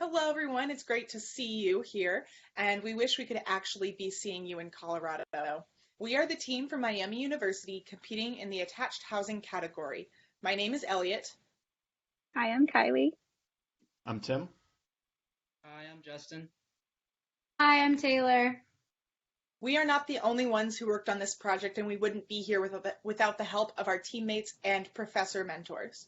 Hello, everyone. It's great to see you here, and we wish we could actually be seeing you in Colorado. We are the team from Miami University competing in the attached housing category. My name is Elliot. Hi, I'm Kylie. I'm Tim. Hi, I'm Justin. Hi, I'm Taylor. We are not the only ones who worked on this project, and we wouldn't be here without the help of our teammates and professor mentors.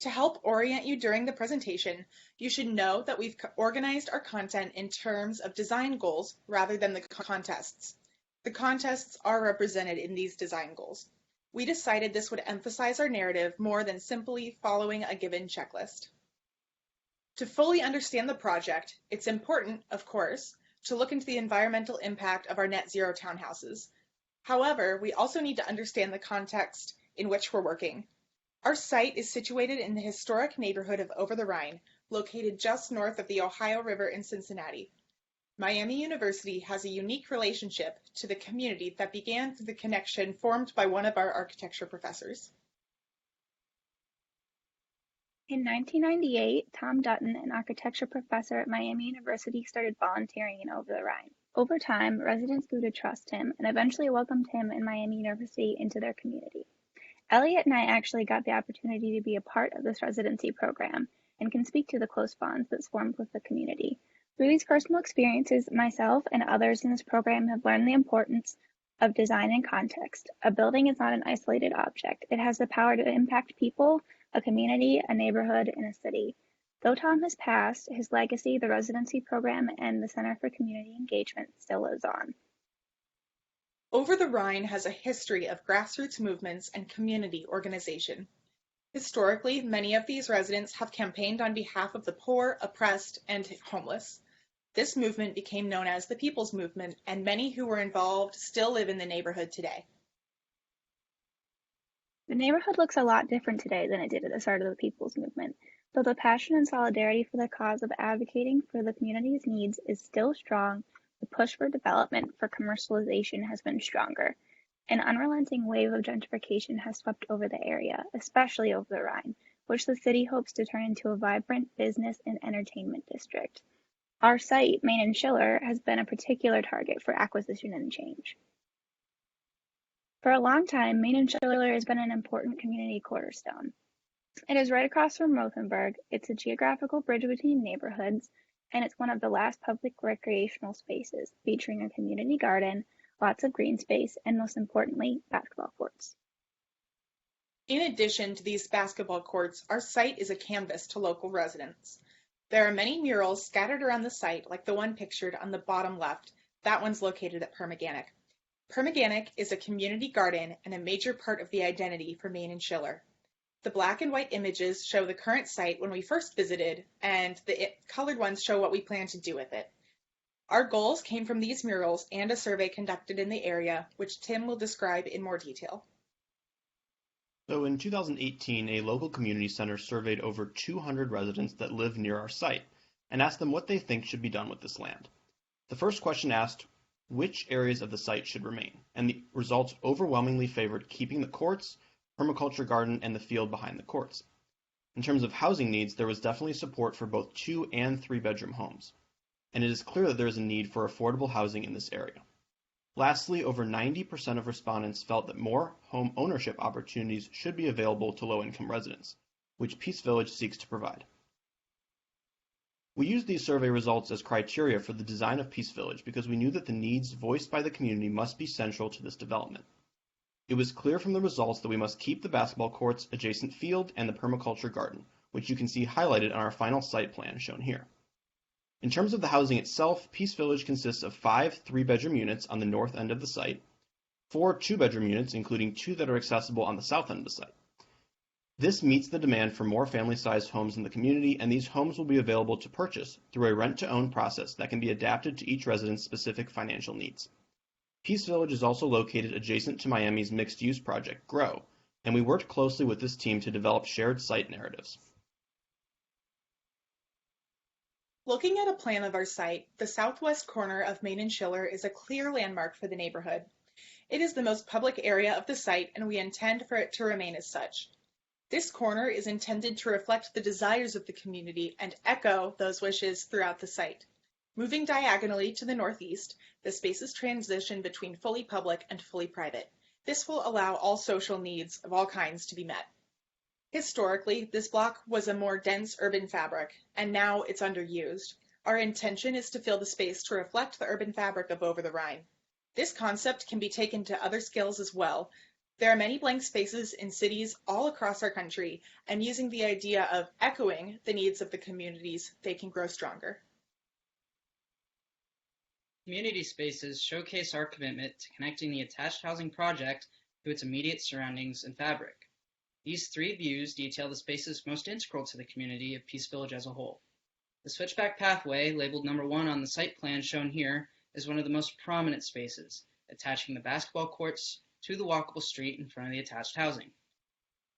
To help orient you during the presentation, you should know that we've organized our content in terms of design goals rather than the contests. The contests are represented in these design goals. We decided this would emphasize our narrative more than simply following a given checklist. To fully understand the project, it's important, of course, to look into the environmental impact of our net zero townhouses. However, we also need to understand the context in which we're working. Our site is situated in the historic neighborhood of Over-the-Rhine, located just north of the Ohio River in Cincinnati. Miami University has a unique relationship to the community that began through the connection formed by one of our architecture professors. In 1998, Tom Dutton, an architecture professor at Miami University, started volunteering in Over-the-Rhine. Over time, residents grew to trust him and eventually welcomed him and Miami University into their community. Elliot and I actually got the opportunity to be a part of this residency program and can speak to the close bonds that's formed with the community. Through these personal experiences, myself and others in this program have learned the importance of design and context. A building is not an isolated object. It has the power to impact people, a community, a neighborhood, and a city. Though Tom has passed, his legacy, the residency program, and the Center for Community Engagement still lives on. Over-the-Rhine has a history of grassroots movements and community organization. Historically, many of these residents have campaigned on behalf of the poor, oppressed, and homeless. This movement became known as the People's Movement, and many who were involved still live in the neighborhood today. The neighborhood looks a lot different today than it did at the start of the People's Movement. Though the passion and solidarity for the cause of advocating for the community's needs is still strong, the push for development for commercialization has been stronger. An unrelenting wave of gentrification has swept over the area, especially over the Rhine, which the city hopes to turn into a vibrant business and entertainment district. Our site, Main and Schiller, has been a particular target for acquisition and change. For a long time, Main and Schiller has been an important community cornerstone. It is right across from Rothenburg, it's a geographical bridge between neighborhoods, and it's one of the last public recreational spaces, featuring a community garden, lots of green space, and most importantly, basketball courts. In addition to these basketball courts, our site is a canvas to local residents. There are many murals scattered around the site, like the one pictured on the bottom left. That one's located at Permaganic. Permaganic is a community garden and a major part of the identity for Main and Schiller. The black and white images show the current site when we first visited, and the colored ones show what we plan to do with it. Our goals came from these murals and a survey conducted in the area, which Tim will describe in more detail. So in 2018, a local community center surveyed over 200 residents that live near our site and asked them what they think should be done with this land. The first question asked which areas of the site should remain, and the results overwhelmingly favored keeping the courts, permaculture garden, and the field behind the courts. In terms of housing needs, there was definitely support for both 2- and 3-bedroom homes, and it is clear that there is a need for affordable housing in this area. Lastly, over 90% of respondents felt that more home ownership opportunities should be available to low-income residents, which Peace Village seeks to provide. We used these survey results as criteria for the design of Peace Village because we knew that the needs voiced by the community must be central to this development. It was clear from the results that we must keep the basketball courts, adjacent field, and the permaculture garden, which you can see highlighted on our final site plan shown here. In terms of the housing itself, Peace Village consists of 5 3-bedroom units on the north end of the site, 4 2-bedroom units, including 2 that are accessible on the south end of the site. This meets the demand for more family-sized homes in the community, and these homes will be available to purchase through a rent-to-own process that can be adapted to each resident's specific financial needs. Peace Village is also located adjacent to Miami's mixed-use project, GROW, and we worked closely with this team to develop shared site narratives. Looking at a plan of our site, the southwest corner of Main and Schiller is a clear landmark for the neighborhood. It is the most public area of the site, and we intend for it to remain as such. This corner is intended to reflect the desires of the community and echo those wishes throughout the site. Moving diagonally to the northeast, the spaces transition between fully public and fully private. This will allow all social needs of all kinds to be met. Historically, this block was a more dense urban fabric, and now it's underused. Our intention is to fill the space to reflect the urban fabric of Over-the-Rhine. This concept can be taken to other scales as well. There are many blank spaces in cities all across our country, and using the idea of echoing the needs of the communities, they can grow stronger. Community spaces showcase our commitment to connecting the attached housing project to its immediate surroundings and fabric. These three views detail the spaces most integral to the community of Peace Village as a whole. The switchback pathway, labeled number 1 on the site plan shown here, is one of the most prominent spaces, attaching the basketball courts to the walkable street in front of the attached housing.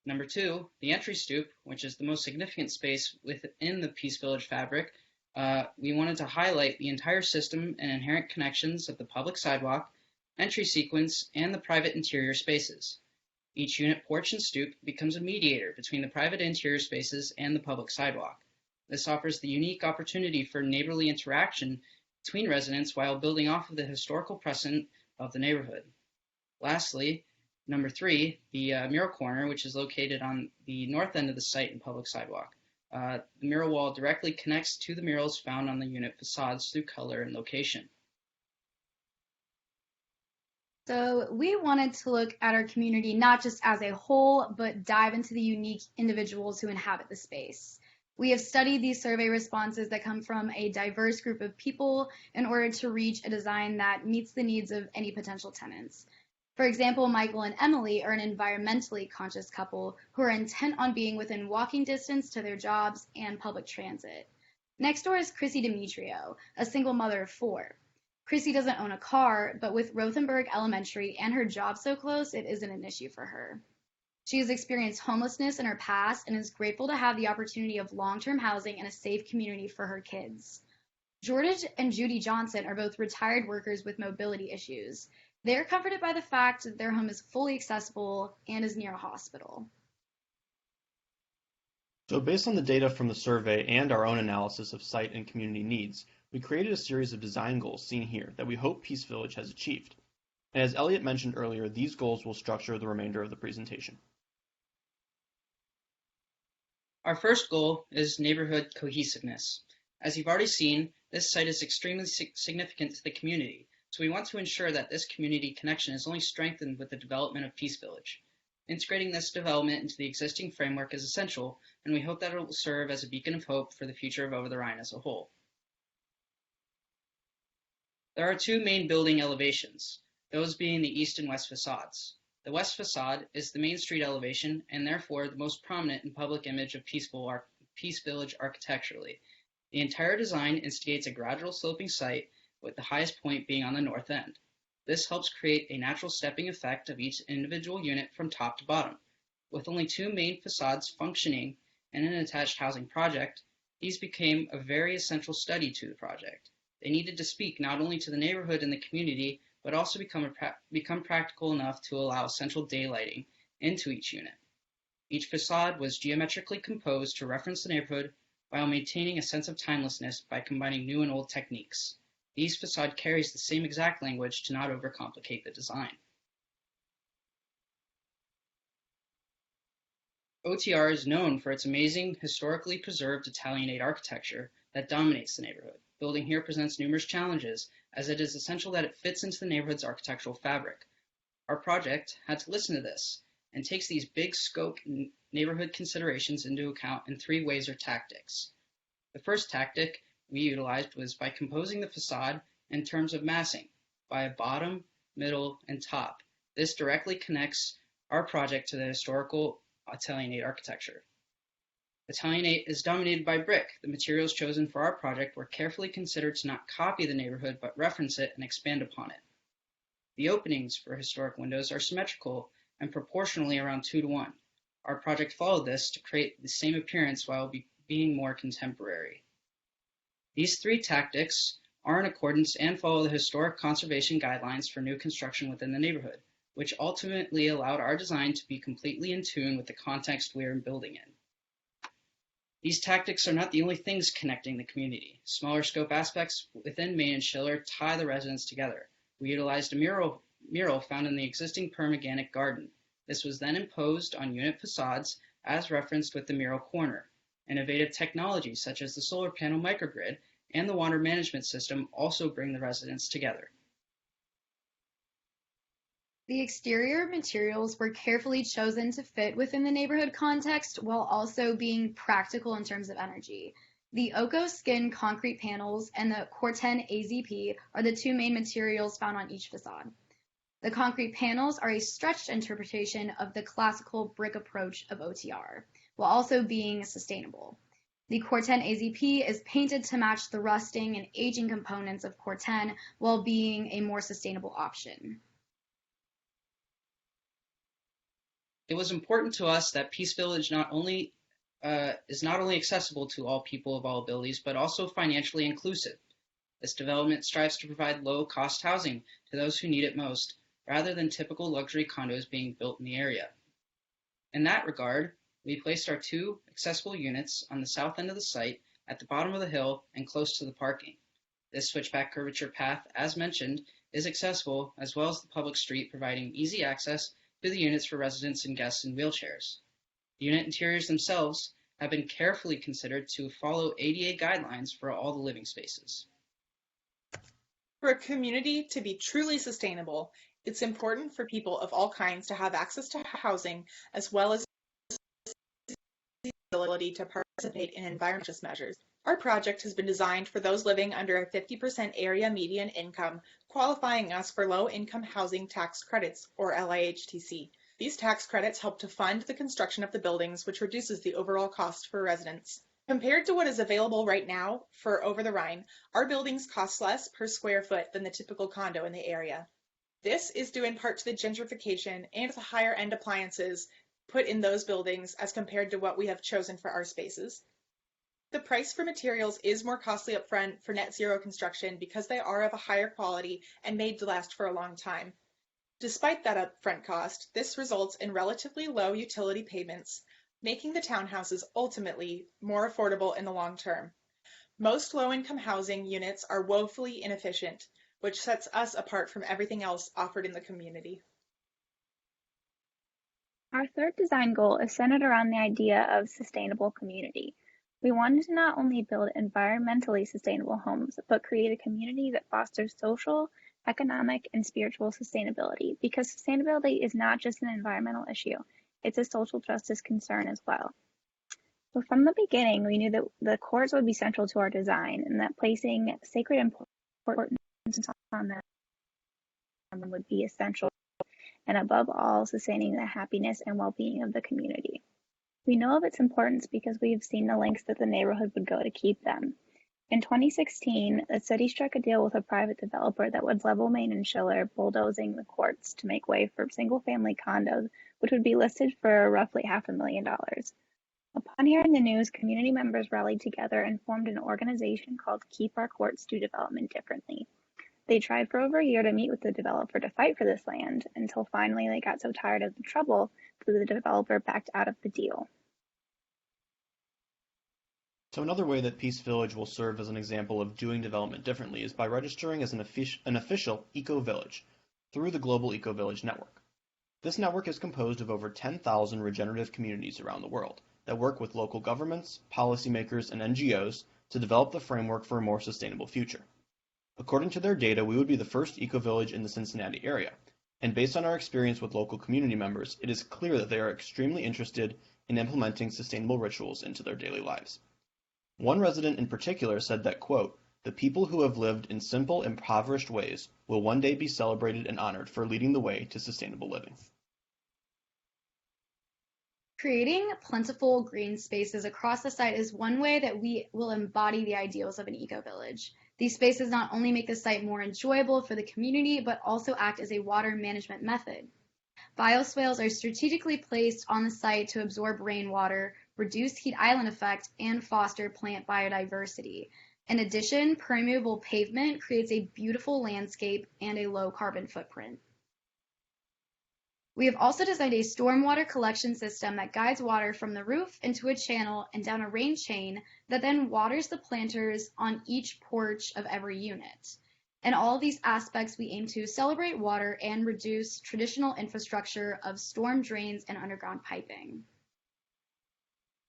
Number 2, the entry stoop, which is the most significant space within the Peace Village fabric. We wanted to highlight the entire system and inherent connections of the public sidewalk, entry sequence, and the private interior spaces. Each unit porch and stoop becomes a mediator between the private interior spaces and the public sidewalk. This offers the unique opportunity for neighborly interaction between residents while building off of the historical precedent of the neighborhood. Lastly, number 3, the mural corner, which is located on the north end of the site and public sidewalk. The mural wall directly connects to the murals found on the unit facades through color and location. So we wanted to look at our community not just as a whole, but dive into the unique individuals who inhabit the space. We have studied these survey responses that come from a diverse group of people in order to reach a design that meets the needs of any potential tenants. For example, Michael and Emily are an environmentally conscious couple who are intent on being within walking distance to their jobs and public transit. Next door is Chrissy Demetrio, a single mother of 4. Chrissy doesn't own a car, but with Rothenberg Elementary and her job so close, it isn't an issue for her. She has experienced homelessness in her past and is grateful to have the opportunity of long-term housing and a safe community for her kids. George and Judy Johnson are both retired workers with mobility issues. They are comforted by the fact that their home is fully accessible and is near a hospital. So based on the data from the survey and our own analysis of site and community needs, we created a series of design goals seen here that we hope Peace Village has achieved. And as Elliot mentioned earlier, these goals will structure the remainder of the presentation. Our first goal is neighborhood cohesiveness. As you've already seen, this site is extremely significant to the community, so we want to ensure that this community connection is only strengthened with the development of Peace Village. Integrating this development into the existing framework is essential, and we hope that it will serve as a beacon of hope for the future of Over-the-Rhine as a whole. There are 2 main building elevations, those being the east and west facades. The west facade is the main street elevation and therefore the most prominent and public image of Peace Village architecturally. The entire design instigates a gradual sloping site with the highest point being on the north end. This helps create a natural stepping effect of each individual unit from top to bottom. With only 2 main facades functioning and an attached housing project, these became a very essential study to the project. They needed to speak not only to the neighborhood and the community, but also become practical enough to allow central daylighting into each unit. Each facade was geometrically composed to reference the neighborhood while maintaining a sense of timelessness by combining new and old techniques. Each facade carries the same exact language to not overcomplicate the design. OTR is known for its amazing, historically preserved Italianate architecture that dominates the neighborhood. Building here presents numerous challenges, as it is essential that it fits into the neighborhood's architectural fabric. Our project had to listen to this and takes these big scope neighborhood considerations into account in 3 ways or tactics. The first tactic we utilized was by composing the facade in terms of massing, by a bottom, middle, and top. This directly connects our project to the historical Italianate architecture. Italianate is dominated by brick. The materials chosen for our project were carefully considered to not copy the neighborhood, but reference it and expand upon it. The openings for historic windows are symmetrical and proportionally around 2:1. Our project followed this to create the same appearance while being more contemporary. These 3 tactics are in accordance and follow the historic conservation guidelines for new construction within the neighborhood. which ultimately allowed our design to be completely in tune with the context we are building in. These tactics are not the only things connecting the community. Smaller scope aspects within Main and Schiller tie the residents together. We utilized a mural found in the existing permaganic garden. This was then imposed on unit facades as referenced with the mural corner. Innovative technologies such as the solar panel microgrid and the water management system also bring the residents together. The exterior materials were carefully chosen to fit within the neighborhood context while also being practical in terms of energy. The Oco Skin concrete panels and the Corten AZP are the two main materials found on each facade. The concrete panels are a stretched interpretation of the classical brick approach of OTR, while also being sustainable. The Corten AZP is painted to match the rusting and aging components of Corten while being a more sustainable option. It was important to us that Peace Village is not only accessible to all people of all abilities, but also financially inclusive. This development strives to provide low-cost housing to those who need it most, rather than typical luxury condos being built in the area. In that regard, we placed our two accessible units on the south end of the site at the bottom of the hill and close to the parking. This switchback curvature path, as mentioned, is accessible as well as the public street, providing easy access to the units for residents and guests in wheelchairs. The unit interiors themselves have been carefully considered to follow ADA guidelines for all the living spaces. For a community to be truly sustainable, it's important for people of all kinds to have access to housing as well as the ability to participate in environmental measures. Our project has been designed for those living under a 50% area median income, qualifying us for low-income housing tax credits, or LIHTC. These tax credits help to fund the construction of the buildings, which reduces the overall cost for residents. Compared to what is available right now for Over-the-Rhine, our buildings cost less per square foot than the typical condo in the area. This is due in part to the gentrification and the higher-end appliances put in those buildings as compared to what we have chosen for our spaces. The price for materials is more costly upfront for net zero construction because they are of a higher quality and made to last for a long time. Despite that upfront cost, this results in relatively low utility payments, making the townhouses ultimately more affordable in the long term. Most low-income housing units are woefully inefficient, which sets us apart from everything else offered in the community. Our third design goal is centered around the idea of sustainable community. We wanted to not only build environmentally sustainable homes, but create a community that fosters social, economic, and spiritual sustainability, because sustainability is not just an environmental issue, it's a social justice concern as well. So from the beginning, we knew that the courts would be central to our design and that placing sacred importance on them would be essential, and above all, sustaining the happiness and well-being of the community. We know of its importance because we've seen the lengths that the neighborhood would go to keep them. In 2016, the city struck a deal with a private developer that would level Main and Schiller, bulldozing the courts to make way for single-family condos, which would be listed for roughly $500,000. Upon hearing the news, community members rallied together and formed an organization called Keep Our Courts Do Development Differently. They tried for over a year to meet with the developer to fight for this land, until finally they got so tired of the trouble that the developer backed out of the deal. So another way that Peace Village will serve as an example of doing development differently is by registering as an official eco-village through the Global Eco-Village Network. This network is composed of over 10,000 regenerative communities around the world that work with local governments, policymakers, and NGOs to develop the framework for a more sustainable future. According to their data, we would be the first eco-village in the Cincinnati area, and based on our experience with local community members, it is clear that they are extremely interested in implementing sustainable rituals into their daily lives. One resident in particular said that, quote, "The people who have lived in simple, impoverished ways will one day be celebrated and honored for leading the way to sustainable living." Creating plentiful green spaces across the site is one way that we will embody the ideals of an eco-village. These spaces not only make the site more enjoyable for the community, but also act as a water management method. Bioswales are strategically placed on the site to absorb rainwater, reduce heat island effect, and foster plant biodiversity. In addition, permeable pavement creates a beautiful landscape and a low carbon footprint. We have also designed a stormwater collection system that guides water from the roof into a channel and down a rain chain that then waters the planters on each porch of every unit. In all of these aspects, we aim to celebrate water and reduce traditional infrastructure of storm drains and underground piping.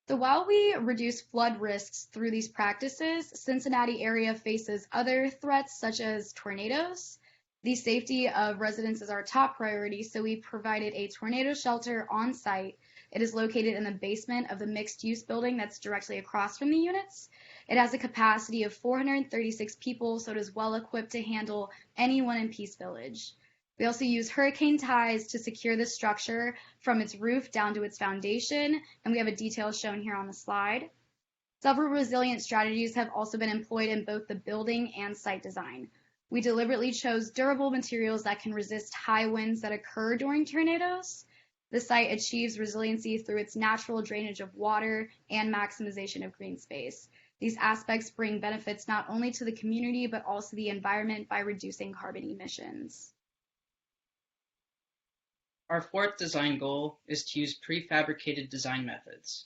So while we reduce flood risks through these practices, Cincinnati area faces other threats such as tornadoes. The safety of residents is our top priority, so we provided a tornado shelter on site. It is located in the basement of the mixed-use building that's directly across from the units. It has a capacity of 436 people, so it is well equipped to handle anyone in Peace Village. We also use hurricane ties to secure the structure from its roof down to its foundation, and we have a detail shown here on the slide. Several resilient strategies have also been employed in both the building and site design. We deliberately chose durable materials that can resist high winds that occur during tornadoes. The site achieves resiliency through its natural drainage of water and maximization of green space. These aspects bring benefits not only to the community, but also the environment by reducing carbon emissions. Our fourth design goal is to use prefabricated design methods.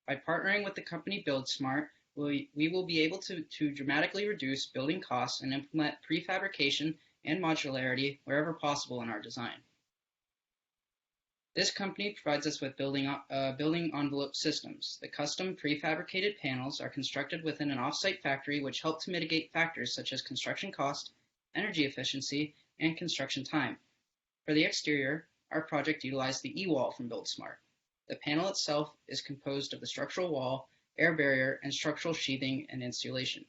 By partnering with the company BuildSmart, we will be able to dramatically reduce building costs and implement prefabrication and modularity wherever possible in our design. This company provides us with building envelope systems. The custom prefabricated panels are constructed within an off-site factory, which help to mitigate factors such as construction cost, energy efficiency, and construction time. For the exterior, our project utilized the E-wall from BuildSmart. The panel itself is composed of the structural wall, air barrier, and structural sheathing and insulation.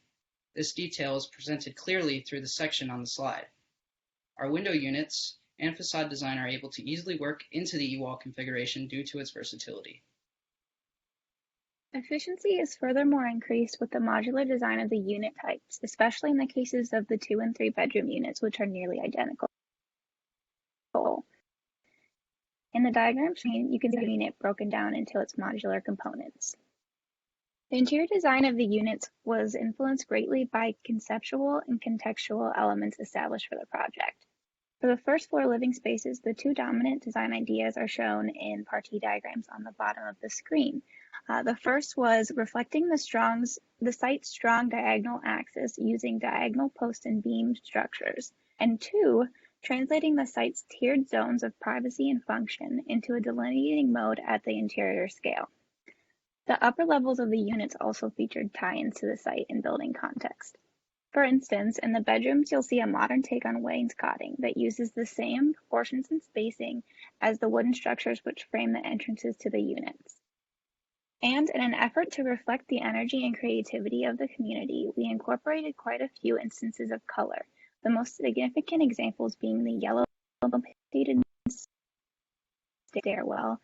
This detail is presented clearly through the section on the slide. Our window units and facade design are able to easily work into the E-wall configuration due to its versatility. Efficiency is furthermore increased with the modular design of the unit types, especially in the cases of the 2 and 3 bedroom units, which are nearly identical. In the diagram shown, you can see the unit broken down into its modular components. The interior design of the units was influenced greatly by conceptual and contextual elements established for the project. For the first floor living spaces, the 2 dominant design ideas are shown in partie diagrams on the bottom of the screen. The first was reflecting the site's strong diagonal axis using diagonal post and beam structures, and 2, translating the site's tiered zones of privacy and function into a delineating mode at the interior scale. The upper levels of the units also featured tie-ins to the site and building context. For instance, in the bedrooms, you'll see a modern take on wainscoting that uses the same proportions and spacing as the wooden structures which frame the entrances to the units. And in an effort to reflect the energy and creativity of the community, we incorporated quite a few instances of color, the most significant examples being the yellow painted stairwell,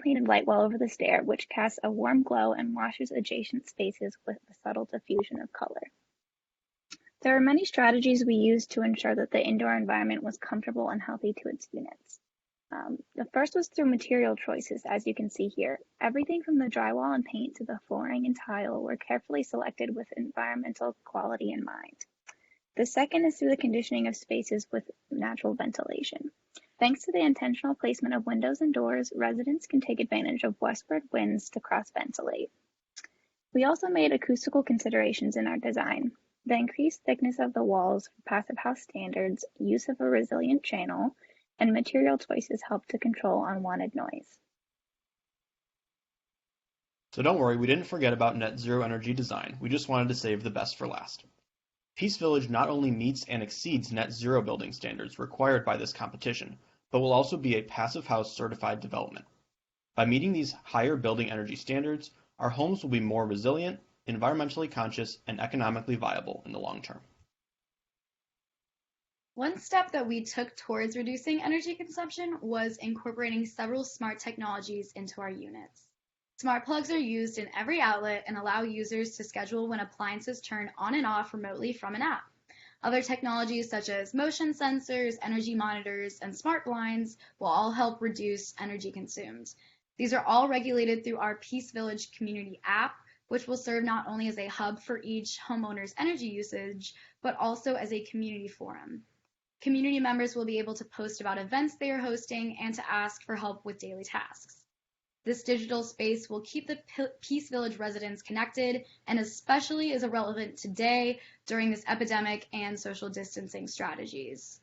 painted light well over the stair, which casts a warm glow and washes adjacent spaces with a subtle diffusion of color. There are many strategies we used to ensure that the indoor environment was comfortable and healthy to its units. The first was through material choices, as you can see here. Everything from the drywall and paint to the flooring and tile were carefully selected with environmental quality in mind. The second is through the conditioning of spaces with natural ventilation. Thanks to the intentional placement of windows and doors, residents can take advantage of westward winds to cross-ventilate. We also made acoustical considerations in our design. The increased thickness of the walls for passive house standards, use of a resilient channel, and material choices help to control unwanted noise. So don't worry, we didn't forget about net zero energy design. We just wanted to save the best for last. Peace Village not only meets and exceeds net zero building standards required by this competition, but will also be a passive house certified development. By meeting these higher building energy standards, our homes will be more resilient, environmentally conscious, and economically viable in the long term. One step that we took towards reducing energy consumption was incorporating several smart technologies into our units. Smart plugs are used in every outlet and allow users to schedule when appliances turn on and off remotely from an app. Other technologies such as motion sensors, energy monitors, and smart blinds will all help reduce energy consumed. These are all regulated through our Peace Village community app, which will serve not only as a hub for each homeowner's energy usage, but also as a community forum. Community members will be able to post about events they are hosting and to ask for help with daily tasks. This digital space will keep the Peace Village residents connected and especially is relevant today during this epidemic and social distancing strategies.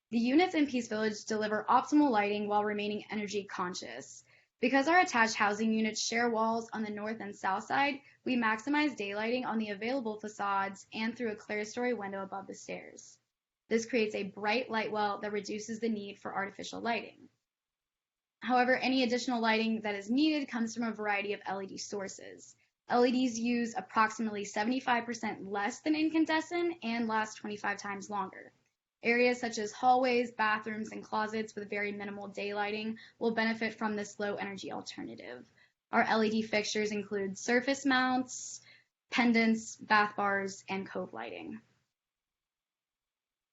The units in Peace Village deliver optimal lighting while remaining energy conscious. Because our attached housing units share walls on the north and south side, we maximize daylighting on the available facades and through a clerestory window above the stairs. This creates a bright light well that reduces the need for artificial lighting. However, any additional lighting that is needed comes from a variety of LED sources. LEDs use approximately 75% less than incandescent and last 25 times longer. Areas such as hallways, bathrooms, and closets with very minimal daylighting will benefit from this low energy alternative. Our LED fixtures include surface mounts, pendants, bath bars, and cove lighting.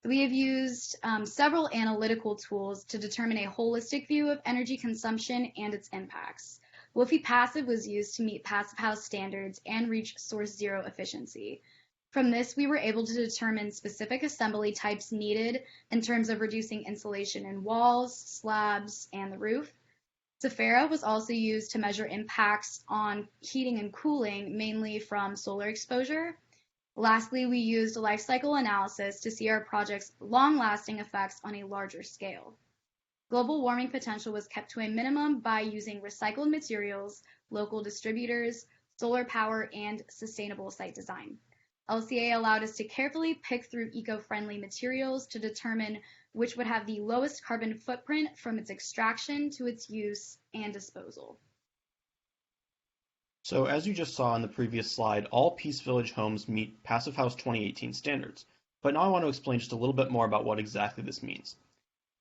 We have used several analytical tools to determine a holistic view of energy consumption and its impacts. WFI Passive was used to meet Passive House standards and reach source zero efficiency. From this, we were able to determine specific assembly types needed in terms of reducing insulation in walls, slabs, and the roof. Zafira was also used to measure impacts on heating and cooling, mainly from solar exposure. Lastly, we used life cycle analysis to see our project's long-lasting effects on a larger scale. Global warming potential was kept to a minimum by using recycled materials, local distributors, solar power, and sustainable site design. LCA allowed us to carefully pick through eco-friendly materials to determine which would have the lowest carbon footprint from its extraction to its use and disposal. So as you just saw in the previous slide, all Peace Village homes meet Passive House 2018 standards, but now I want to explain just a little bit more about what exactly this means.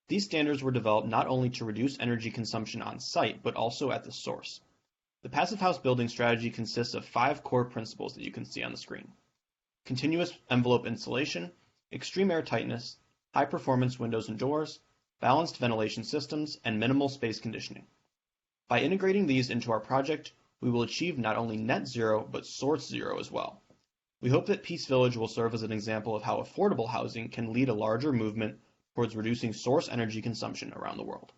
These standards were developed not only to reduce energy consumption on site, but also at the source. The Passive House building strategy consists of 5 core principles that you can see on the screen: continuous envelope insulation, extreme air tightness, high performance windows and doors, balanced ventilation systems, and minimal space conditioning. By integrating these into our project, we will achieve not only net zero, but source zero as well. We hope that Peace Village will serve as an example of how affordable housing can lead a larger movement towards reducing source energy consumption around the world.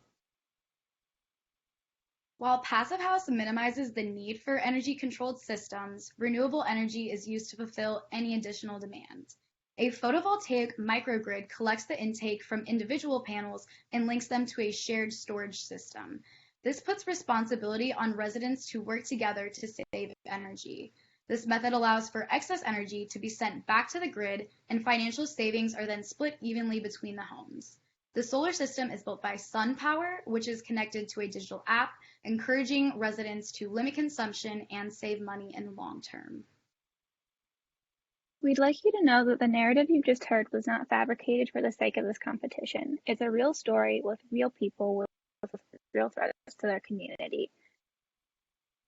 While Passive House minimizes the need for energy-controlled systems, renewable energy is used to fulfill any additional demand. A photovoltaic microgrid collects the intake from individual panels and links them to a shared storage system. This puts responsibility on residents to work together to save energy. This method allows for excess energy to be sent back to the grid, and financial savings are then split evenly between the homes. The solar system is built by SunPower, which is connected to a digital app, encouraging residents to limit consumption and save money in the long term. We'd like you to know that the narrative you've just heard was not fabricated for the sake of this competition. It's a real story with real people with real threats to their community.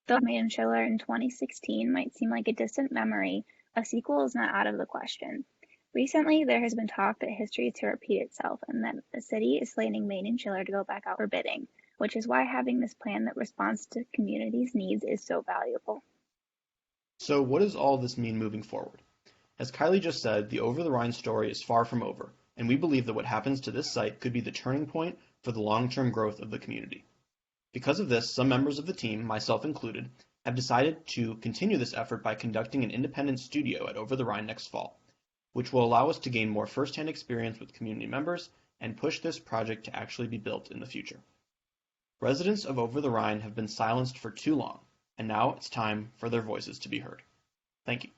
Though made in Schiller in 2016 might seem like a distant memory, a sequel is not out of the question. Recently, there has been talk that history is to repeat itself and that the city is slating Made in Schiller to go back out for bidding, which is why having this plan that responds to communities' needs is so valuable. So what does all this mean moving forward? As Kylie just said, the Over-the-Rhine story is far from over, and we believe that what happens to this site could be the turning point for the long-term growth of the community. Because of this, some members of the team, myself included, have decided to continue this effort by conducting an independent studio at Over-the-Rhine next fall, which will allow us to gain more first-hand experience with community members and push this project to actually be built in the future. Residents of Over-the-Rhine have been silenced for too long, and now it's time for their voices to be heard. Thank you.